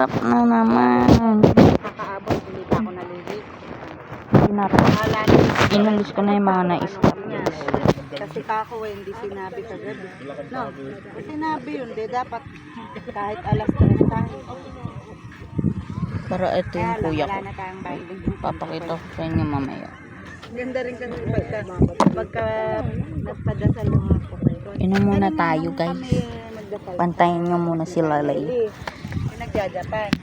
Stop na naman. Kakaabot, hindi pa ako nalilig. Inalis ko na yung mga na-stop. Kasi kako hindi sinabi kagabi. No, sinabi yun, di dapat kahit alas 3 tayo. Pero ito yung kuya ko. Wala na tayong binding. Papakita ko sa inyo mamaya. Ganda rin kasi pagka nagpadasal yung mga po kayo. Inom muna tayo guys. Pantayin nyo muna si Lalay. Nagja-Japan.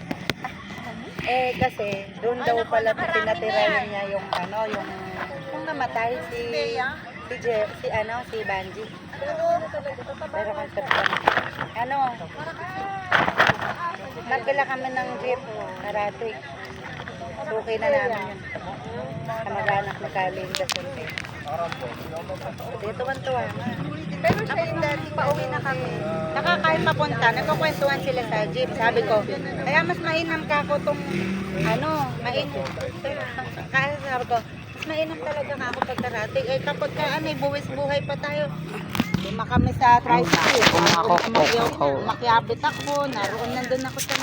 Kasi doon daw pala pinatirayan niya yung yung namatay si Banji. Pero nagdala kami ng jeep karate. Okay na namin yun. Kamag-anak na kalinda sila. Dito man tuwa. Pero siya yung dati pauwi na kami. Nakakain papunta, nagkukwentuhan sila sa jeep. Sabi ko, kaya mas mainam ka ako tong mainam. Kaya sabi ko, mas mainam talaga ka ako pag karate. Kapag buwis buhay pa tayo. Lima kami sa tricycle. Makiapit ako, naroon nandun ako sa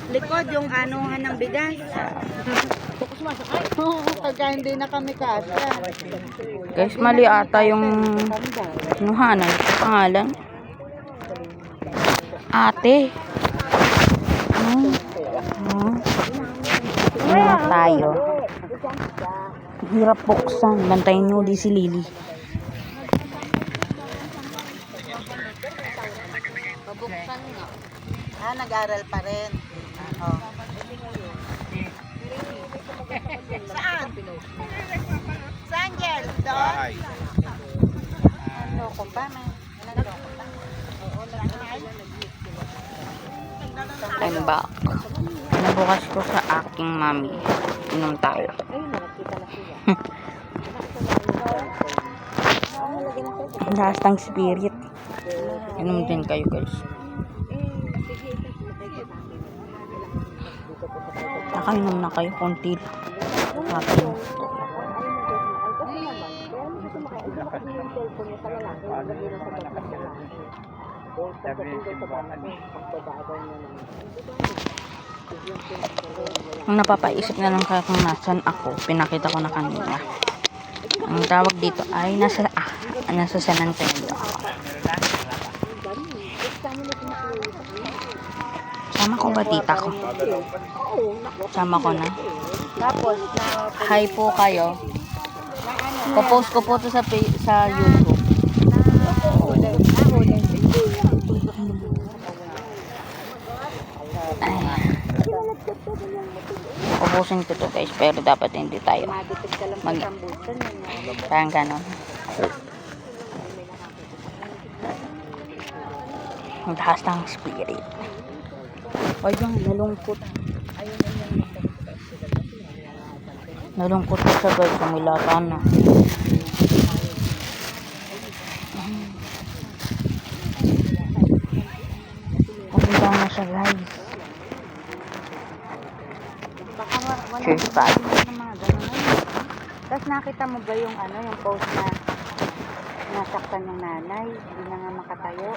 likod, yung anuhan ng bigas. Pagka hindi na kami kasya. Guys, mali ata yung nuhanan. Ito pangalan. Ate. Ano tayo? Hirap buksan. Bantayin nyo di si Lily. Pabuksan nga. Nag-aral pa rin. Saan? Saan, Jel? Doon? Ano ko pa, man? I'm back. Nabukas ko sa aking mami. Inom tayo. Lastang spirit. Inom din kayo guys. Nakainom na kayo konti. Nakainom. Ang napapaisip na lang kaya kung nasan ako, pinakita ko na kanina. Ang tawag dito ay nasa San Antonio. Sama ko ba tita ko? Sama ko na. Hi po kayo. Popost ko po to sa YouTube. Ubusin ko to guys, pero dapat hindi tayo parang ganon. Ang taas ng spirit. Ayun, nalungkot. Nalungkot ko sa guys, umilatan na. Kumilang na siya guys. Cheers tayo. Tapos nakita mo ba yung yung post na nasaktan yung nanay, hindi na nga makatayo.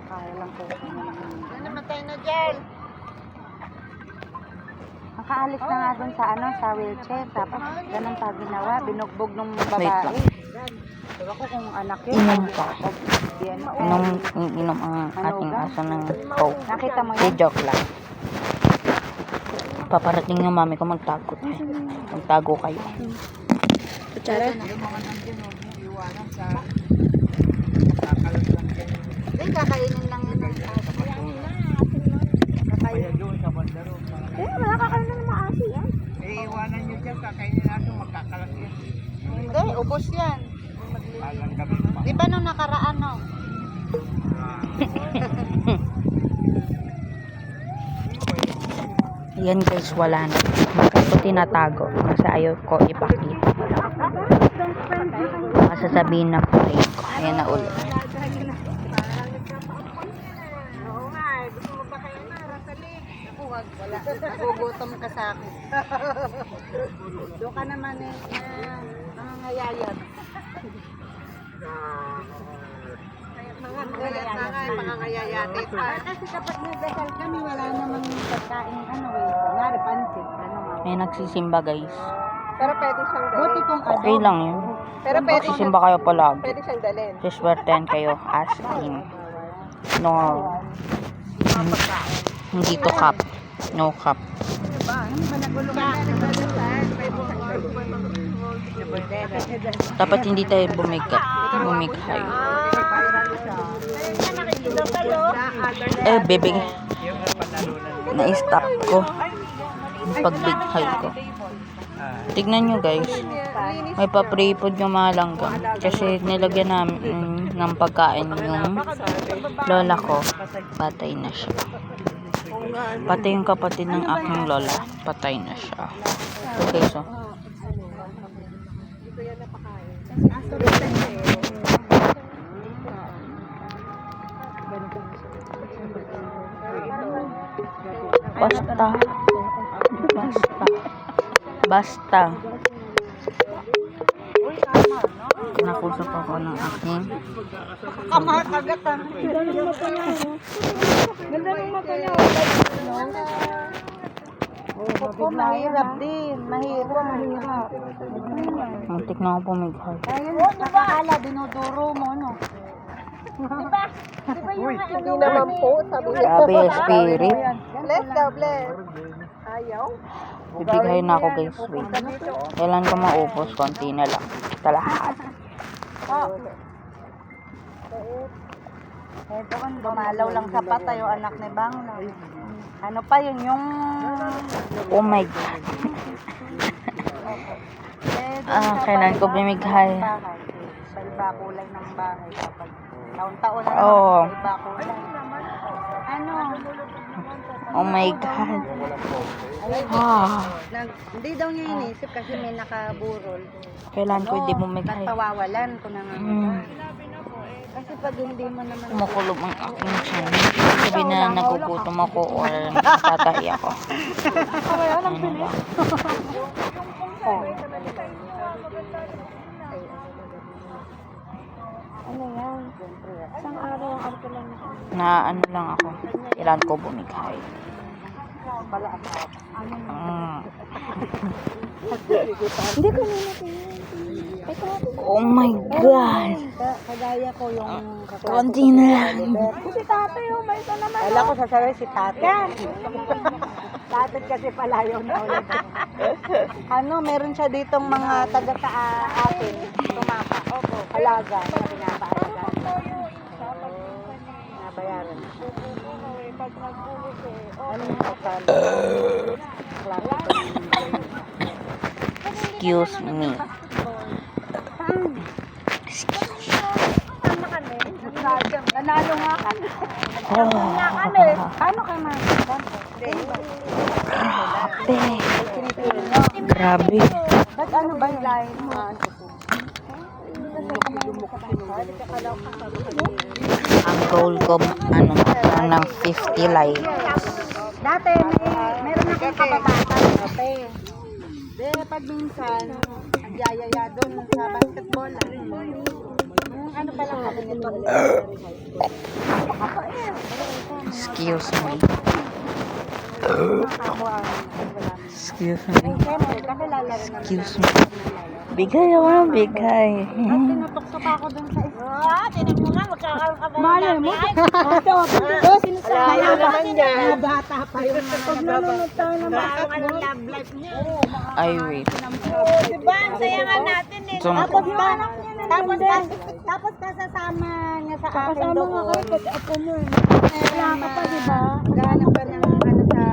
Kaya lang po. Namatay na dyan. Nakaalis na nga dun sa wheelchair. Tapos ganun pa ginawa, binugbog ng babae. Diba ko kung anak yun. Inom pa. Inom ang ating aso ng coke. Nakita mo yun? Joke lang. Paparating yung mami ko magtago tayo. Magtago kayo. Kutsara? Hindi, kakainin lang yun. Kaya wala kakainin ng maasi yan. Iiwanan nyo dyan, kakainin natin, magkakalat yan. Hindi, ubos yan. Di ba nung nakaraan, no? Yan guys, wala na. Ito tinatago. Kasi ayaw ko ipakita. Masasabihin na po rin ko. Ayan na ulit. Oo nga, gusto mo ba kayo na? Rasali. Wala. Nagugutom ka sa akin. Doon ka naman nangangayayat. Mga pangangayayate pa. Kasi kapag nagdasal kami, wala namang May nagsisimba guys. Pero pwede siyang dalhin. Buti kung Okay lang yun. Pero pwede Magsisimba kayo palagi. Pwede siyang dalhin. Siswertehan kayo as in. No. Hindi to cap. No cap. Dapat hindi tayo bumighay. Bebe. Na-stop ko. Pagbighay ko. Tignan nyo guys. May pa-prepod yung mga langgam. Kasi nilagyan namin ng pagkain yung lola ko. Patay na siya. Pati yung kapatid ng aking lola. Patay na siya. Okay, so. Basta. Nakusap ako ng aking Kamakagatan. Ganda ng mata niya. Opo, mahirap din. Mahirap. muntik na ako pumighay. Ayun, nakaala, dinuduro mo, no? Diba? Hindi naman po, sabi niya. Grabe, spirit. Bless daw, bless. Ayaw? Bibigay na ako guys. Wait. Kailan ko maubos? Konti na lang. Sa lahat. Eto, dumalaw lang sa patay yung anak ni Bang. Ano pa yun, yung... Oh my God. Kailan ko bumighay? Sa iba kulay ng bahay. Kapag taon-taon na Oo. sa iba kulay. Ano? Oh my God. Hindi daw niya inisip kasi may nakaburol. Kailan ko hindi bumighay? Nagpawawalan ko na nga. Kasi pag hindi mo naman... Kumukulong ang aking tiyan. Sabi na nagugutom ako or tatahi ako. Ano ba? Ano yan? Isang araw ang arko lang. Na ano lang ako. Kailan ko bumighay. Hindi ko nila Oh my God. Kagaya ko yung Konti na lang. Si tatay yung may isa naman. Wala ko sasabihin si tatay. Tatay kasi palayaw na ulit. Ano, meron siya ditong mga taga sa atin. Tumapa. Opo. Alaga. Na pinapaalaga. Nabayaran. Ano yung kasal? Excuse me. Nanalo nga kami. Paano kayo Grabe. ba't ano ba yung line mo? Ang goal ko, ano, ng 50 likes. Dati, meron akong kababata dati. Pag minsan, ang yayaya doon sa basketball. Ano pala kami nito? Excuse me. Excuse me. Siyempre, kakilala rin naman. Excuse me. Bigay ako ng bigay. Tinutokso pa ako doon sa isa. Tinig mo nga, magkakaroon ka ba? Malay mo. Sinasabi naman niya. Bata pa yung mga pag nanonood tayo ng basketball. Love life niya. Ay, wait. Diba? Ang saya nga natin eh. Zoom Tapos ko. tapos kasasama niya sa akin doon. Kasama nga kayo kasi ako mo eh. Wala ka pa diba? Ganap ka ng ano sa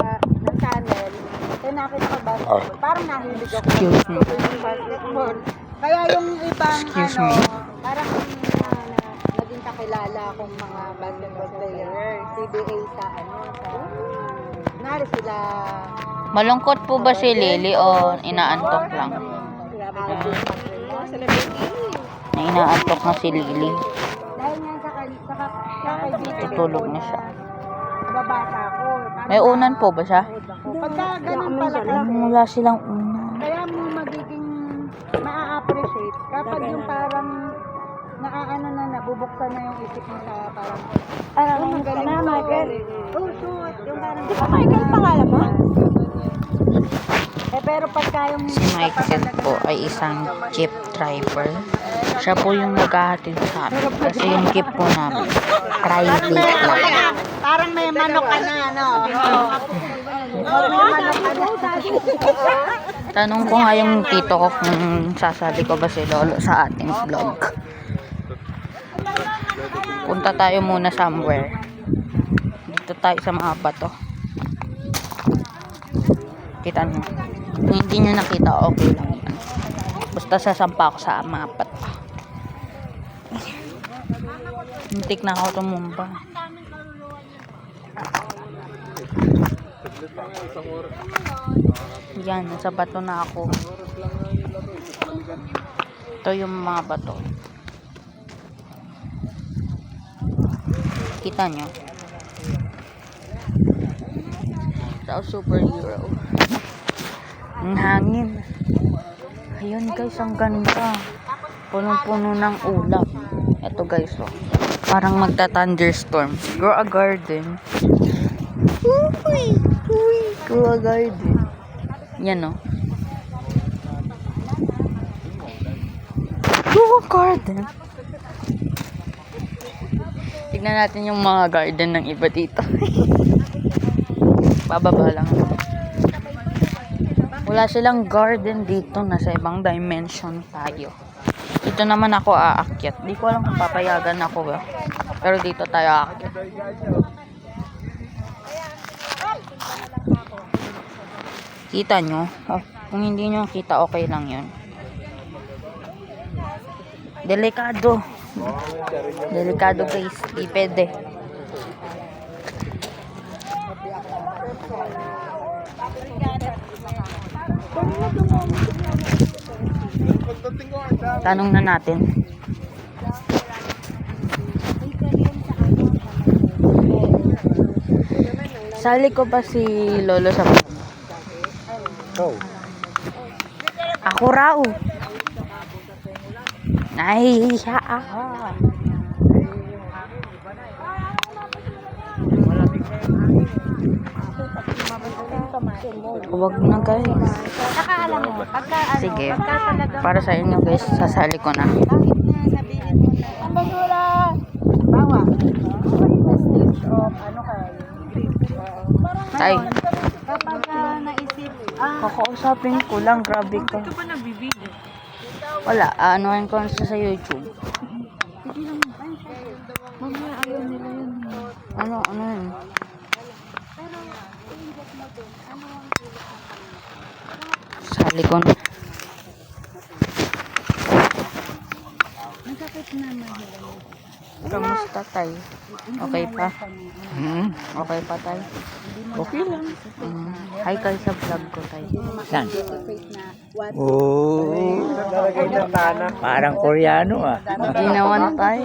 channel. Kaya nakita ko basketball. Parang nahilig ako. Excuse me. Basketball. Kaya yung ibang Excuse ano, me. parang naging kakilala akong mga basketball player. CBA sa ano, sa nari sila. Malungkot po ba si Lily o inaantok lang? Na inaantok na si Lily. Dahil nga sa kaibigan. Tutulog na siya. Babata ko. May unan po ba siya? Pagka ganun pala kasi, Wala silang unan. kaya mo magiging maa-appreciate kapag yung parang naaano na nabubuksan na yung isip mo sa parang magaling na Michael. Oh shoot, yung parang Michael pangalan mo? pero pagka yung Si Michael po ay isang jeep driver. Siya po yung naghahatid sa amin. Kasi yung jeep po namin, private lang. parang may manok ka na, ano? May manok ka na. Tanong ko nga yung tito ko kung sasali ko ba si Lolo sa ating vlog. Punta tayo muna somewhere. Dito tayo sa mga bato. Kita nyo. Kung hindi nyo nakita, okay lang yan. Basta sasampa ako sa mga bato. Hintik na ako tumumba. Yan, nasa bato na ako. Ito yung mga bato. Kita nyo? Sa superhero. Ang hangin. Ayun guys, ang ganda. Punong-puno ng ulap. Ito guys, oh. Parang magta-thunderstorm. Grow a garden. Uy! Uy! Grow a garden. Yan, oh. Grow a garden. Tignan natin yung mga garden ng iba dito. Bababa lang. Wala silang garden dito. Nasa ibang dimension tayo. Dito naman ako aakyat. Di ko alam kung papayagan ako. Pero dito tayo aakyat. Kita nyo? Oh, kung hindi nyo kita, okay lang yun. Delikado. Delikado guys. Di pwede. Tanong na natin. Sali ko ba si Lolo sa Ako raw. Nahihiya ako. Huwag na guys. Nakaalam mo, pagka ano, Sige. pagka talaga, Para sa inyo guys, sasali ko na. bakit na sabihin mo na, ang basura! Bawa, stage of, ano kayo, Ay, kapag naisip, kakausapin ko lang. Grabe ka. Wala, anuhan ko na siya sa YouTube. Ano yun? Sali ko na. Kamusta tay? Okay pa? Okay pa tay? Okay lang. Hi kayo sa vlog ko tay. Saan? Oh, parang Koreano ah. Hindi naman tay.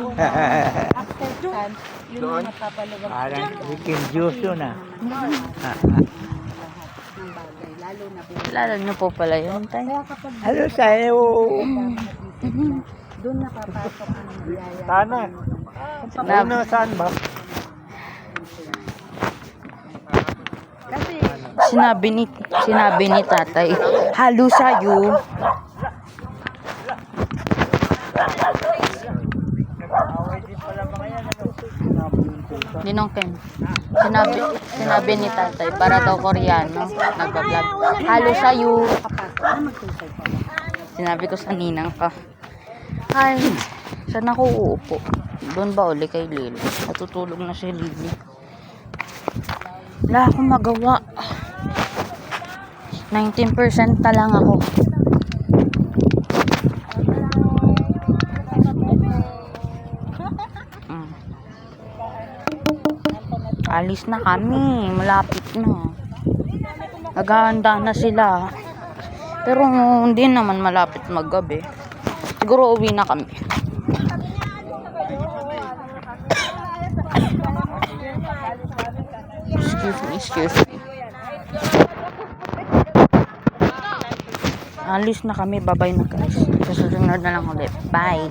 Parang chicken juice yun ah. Kilala niyo po pala yun tay. Ano sa'yo? doon napapasok ang biyaya. Sana. Ano, saan ba? Kasi, Sinabi ni tatay, halo sa'yo. Ninong Ken. Sinabi ni tatay, para daw Koreano, nagpa-vlog. Halo sa'yo. Sinabi ko sa ninang ka. Ay, saan ako uupo? Doon ba uli kay Lily? Natutulog na si Lily. Wala akong magawa. 19% na lang ako. Alis na kami. Malapit na. Naghahanda na sila. Pero hindi naman malapit maggabi. Siguro uwi na kami. Excuse me. Alis na kami. Bye-bye na guys. Sa susunod na lang ulit. Bye.